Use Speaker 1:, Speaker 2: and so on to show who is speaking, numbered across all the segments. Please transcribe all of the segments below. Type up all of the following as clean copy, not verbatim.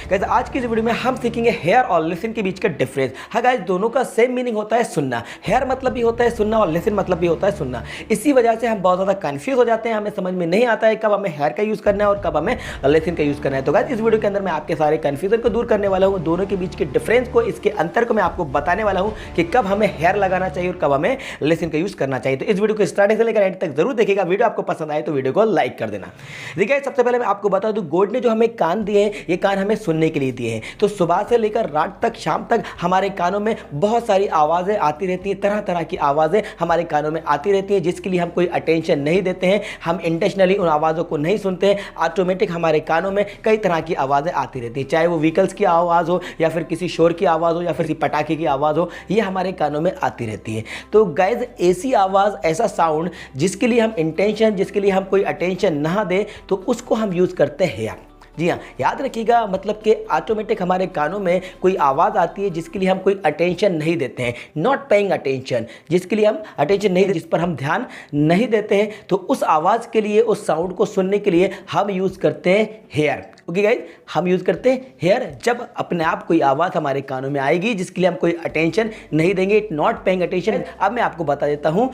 Speaker 1: Guys आज की इस वीडियो में हम सीखेंगे हेयर और लिसन के बीच का डिफरेंस। हाँ गाइस, दोनों का सेम मीनिंग होता है सुनना। हेयर मतलब भी होता है सुनना और लिसन मतलब भी होता है सुनना। इसी वजह से हम बहुत ज़्यादा कंफ्यूज हो जाते हैं, हमें समझ में नहीं आता है कब हमें हेयर का यूज़ करना है और कब हमें लिसन का यूज़ करना है। तो गाइस इस वीडियो के अंदर मैं आपके सारे कंफ्यूजन को दूर करने वाला हूँ, दोनों के बीच के डिफरेंस को, इसके अंतर को मैं आपको बताने वाला हूँ कि कब हमें हेयर लगाना चाहिए और कब हमें लिसन का यूज़ करना चाहिए। तो इस वीडियो को स्टार्टिंग से लेकर एंड तक जरूर देखिएगा। वीडियो आपको पसंद आए तो वीडियो को लाइक कर देना। देखिए सबसे पहले मैं आपको बता दूं, गॉड ने जो हमें कान दिए हैं ये कान हमें सुनने के लिए दिए हैं। तो सुबह से लेकर रात तक, शाम तक हमारे कानों में बहुत सारी आवाज़ें आती रहती हैं, तरह तरह की आवाज़ें हमारे कानों में आती रहती हैं जिसके लिए हम कोई अटेंशन नहीं देते हैं। हम इंटेंशनली उन आवाज़ों को नहीं सुनते हैं। ऑटोमेटिक हमारे कानों में कई तरह की आवाज़ें आती रहती हैं, चाहे वो व्हीकल्स की आवाज़ हो या फिर किसी शोर की आवाज़ हो या फिर किसी पटाखे की आवाज़ हो, ये हमारे कानों में आती रहती है। तो गाइज ऐसी आवाज़, ऐसा साउंड जिसके लिए हम इंटेंशन, जिसके लिए हम कोई अटेंशन ना दें, तो उसको हम यूज़ करते हैं हेयर। जी हाँ, याद रखिएगा, मतलब कि ऑटोमेटिक हमारे कानों में कोई आवाज़ आती है जिसके लिए हम कोई अटेंशन नहीं देते हैं, नॉट पेइंग अटेंशन, जिसके लिए हम अटेंशन नहीं, जिस पर हम ध्यान नहीं देते हैं, तो उस आवाज़ के लिए, उस साउंड को सुनने के लिए हम यूज़ करते हैं हेयर। ओके गाइज, हम यूज़ करते हैं हेयर जब अपने आप कोई आवाज़ हमारे कानों में आएगी जिसके लिए हम कोई अटेंशन नहीं देंगे, नॉट पेइंग अटेंशन। अब मैं आपको बता देता हूँ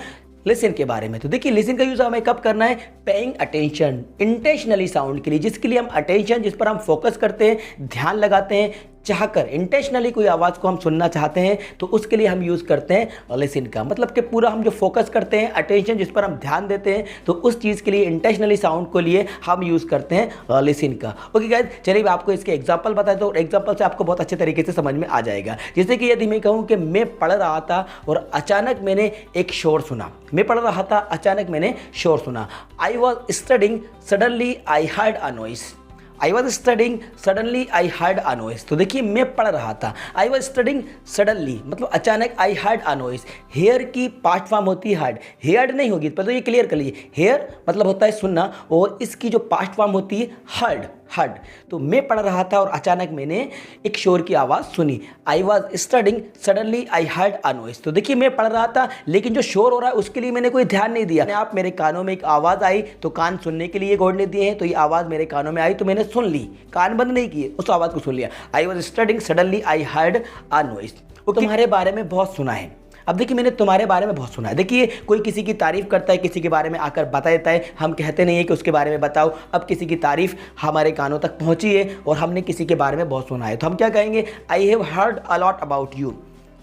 Speaker 1: लिसन के बारे में। तो देखिए लिसन का यूज़ हमें कब करना है, पेइंग अटेंशन, इंटेंशनली साउंड के लिए, जिसके लिए हम अटेंशन, जिस पर हम फोकस करते हैं, ध्यान लगाते हैं, चाहकर इंटेंशनली कोई आवाज़ को हम सुनना चाहते हैं, तो उसके लिए हम यूज़ करते हैं लिसन का। मतलब कि पूरा हम जो फोकस करते हैं, अटेंशन जिस पर हम ध्यान देते हैं, तो उस चीज़ के लिए, इंटेंशनली साउंड को लिए हम यूज़ करते हैं लिसन का। ओके गाइस, चलिए मैं आपको इसके एग्जांपल बता देता हूँ। एग्जांपल से आपको बहुत अच्छे तरीके से समझ में आ जाएगा। जैसे कि यदि मैं कहूँ कि मैं पढ़ रहा था और अचानक मैंने एक शोर सुना। मैं पढ़ रहा था, अचानक मैंने शोर सुना। I was studying, suddenly I heard a noise. I was studying, suddenly I heard a noise. तो देखिए मैं पढ़ रहा था, आई वॉज स्टडिंग, सडनली मतलब अचानक, I heard a noise. Hear की पार्ट फॉर्म होती है हर्ड, हेयर्ड नहीं होगी, पर तो ये क्लियर कर लीजिए। हेयर मतलब होता है सुनना और इसकी जो पार्ट फॉर्म होती है हर्ड, हर्ड। तो मैं पढ़ रहा था और अचानक मैंने एक शोर की आवाज़ सुनी। I was studying, suddenly I heard a noise. तो देखिए मैं पढ़ रहा था लेकिन जो शोर हो रहा है उसके लिए मैंने कोई ध्यान नहीं दिया। आप मेरे कानों में एक आवाज़ आई, तो कान सुनने के लिए गॉड ने दिए हैं, तो ये आवाज़ मेरे कानों में आई तो मैंने सुन ली, कान बंद नहीं किए, उस आवाज़ को सुन लिया। I was studying, suddenly I heard a noise. तुम्हारे बारे में बहुत सुना है। अब देखिए मैंने तुम्हारे बारे में बहुत सुना है। देखिए कोई किसी की तारीफ करता है, किसी के बारे में आकर बता देता है, हम कहते नहीं है कि उसके बारे में बताओ। अब किसी की तारीफ हमारे कानों तक पहुंची है और हमने किसी के बारे में बहुत सुना है, तो हम क्या कहेंगे, आई have heard a lot about you.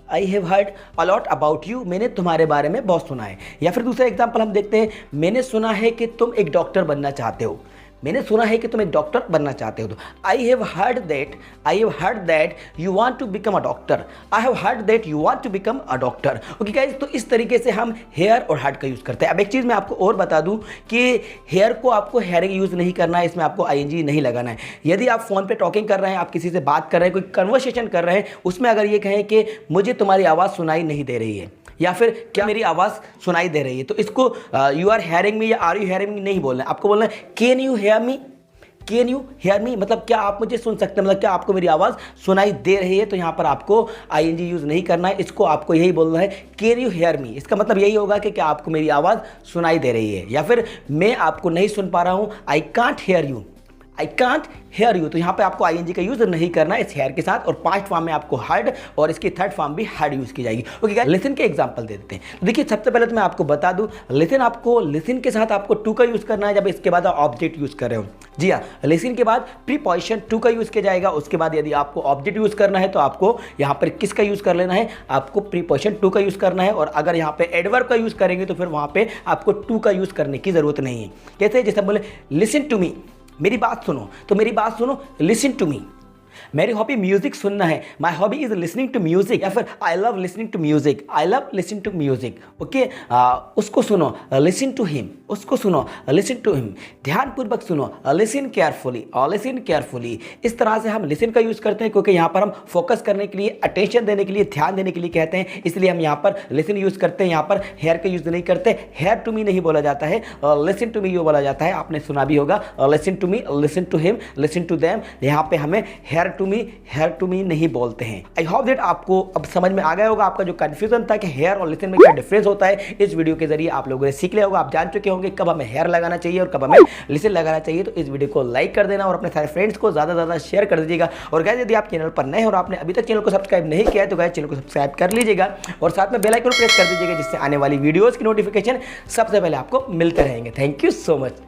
Speaker 1: I have heard a lot about you, मैंने तुम्हारे बारे में बहुत सुना है। या फिर दूसरा एग्जाम्पल हम देखते हैं, मैंने सुना है कि तुम एक डॉक्टर बनना चाहते हो। मैंने सुना है कि तुम एक डॉक्टर बनना चाहते हो। तो I have heard that you want to become a doctor. I have heard that you want to become a doctor. Okay guys, तो इस तरीके से हम हेयर और हर्ड का यूज़ करते हैं। अब एक चीज़ मैं आपको और बता दूं कि हेयर को आपको हेयरिंग यूज़ नहीं करना है, इसमें आपको आईएनजी नहीं लगाना है। यदि आप फ़ोन पे टॉकिंग कर रहे हैं, आप किसी से बात कर रहे हैं, कोई कन्वर्सेशन कर रहे हैं, उसमें अगर ये कहें कि मुझे तुम्हारी आवाज़ सुनाई नहीं दे रही है या फिर क्या मेरी आवाज़ सुनाई दे रही है, तो इसको यू आर हेयरिंग मी या आर यू हेयरिंग मी नहीं बोलना है, आपको बोलना है can you hear me. Can you hear me मतलब क्या आप मुझे सुन सकते हैं, मतलब क्या आपको मेरी आवाज़ सुनाई दे रही है। तो यहाँ पर आपको आईएनजी यूज़ नहीं करना है, इसको आपको यही बोलना है कैन यू हेयर मी। इसका मतलब यही होगा कि क्या आपको मेरी आवाज़ सुनाई दे रही है। या फिर मैं आपको नहीं सुन पा रहा हूँ, I can't hear you, I can't hear you. तो यहाँ पे आपको आईएनजी का यूज़ नहीं करना है इस हेयर के साथ, और पास्ट फॉर्म में आपको हर्ड और इसकी थर्ड फॉर्म भी हर्ड यूज़ की जाएगी। ओके गाइस, लिसन के एग्जांपल दे देते हैं। तो देखिए सबसे पहले तो मैं आपको बता दूं, लिसन के साथ आपको टू का यूज़ करना है जब इसके बाद ऑब्जेक्ट यूज़ कर रहे हो। जी हाँ, लिसन के बाद प्रीपोजिशन टू का यूज़ किया जाएगा। उसके बाद यदि आपको ऑब्जेक्ट यूज़ करना है तो आपको यहाँ पर किसका यूज़ कर लेना है, आपको प्रीपोजिशन टू का यूज़ करना है। और अगर यहाँ पे एडवर्ब का यूज़ करेंगे तो फिर वहाँ पे आपको टू का यूज़ करने की ज़रूरत नहीं है। कैसे, जैसे बोले लिसन टू मी, मेरी बात सुनो, तो मेरी बात सुनो, लिसन टू मी। मेरी हॉबी म्यूजिक सुनना है, my hobby is listening to music. या फिर I love listening to music, I love listening to music. Okay, उसको सुनो, लिसन टू हिम, उसको सुनो, लिसन टू हिम। ध्यानपूर्वक सुनो, लिसन केयरफुली, लिसन केयरफुली। इस तरह से हम लिसन का यूज़ करते हैं क्योंकि यहाँ पर हम फोकस करने के लिए, अटेंशन देने के लिए, ध्यान देने के लिए कहते हैं, इसलिए हम यहाँ पर लिसन यूज़ करते हैं। यहाँ पर हेयर का यूज़ नहीं करते, हेयर टू मी नहीं बोला जाता है, लिसन टू मी यो बोला जाता है। आपने सुना भी होगा, listen to me, listen to him, listen to them. यहाँ पे हमें हेयर हेयर टू मी नहीं बोलते हैं। आई होप दैट आपको अब समझ में आ गया होगा, आपका जो कंफ्यूजन था कि हेयर और लिसन में क्या डिफरेंस होता है, इस वीडियो के जरिए आप लोगों ने सीख लिया होगा। आप जान चुके होंगे कब हमें हेयर लगाना चाहिए और कब हमें लिसन लगाना चाहिए। तो इस वीडियो को लाइक कर देना और अपने सारे फ्रेंड्स को ज़्यादा से ज़्यादा शेयर कर दीजिएगा। और गाइस यदि आप चैनल पर नए हैं और आपने अभी तक चैनल को सब्सक्राइब नहीं किया है तो गाइस चैनल को सब्सक्राइब कर लीजिएगा और साथ में बेल आइकन प्रेस कर दीजिएगा, जिससे आने वाली वीडियोज़ की नोटिफिकेशन सबसे पहले आपको मिलते रहेंगे। Thank you so much.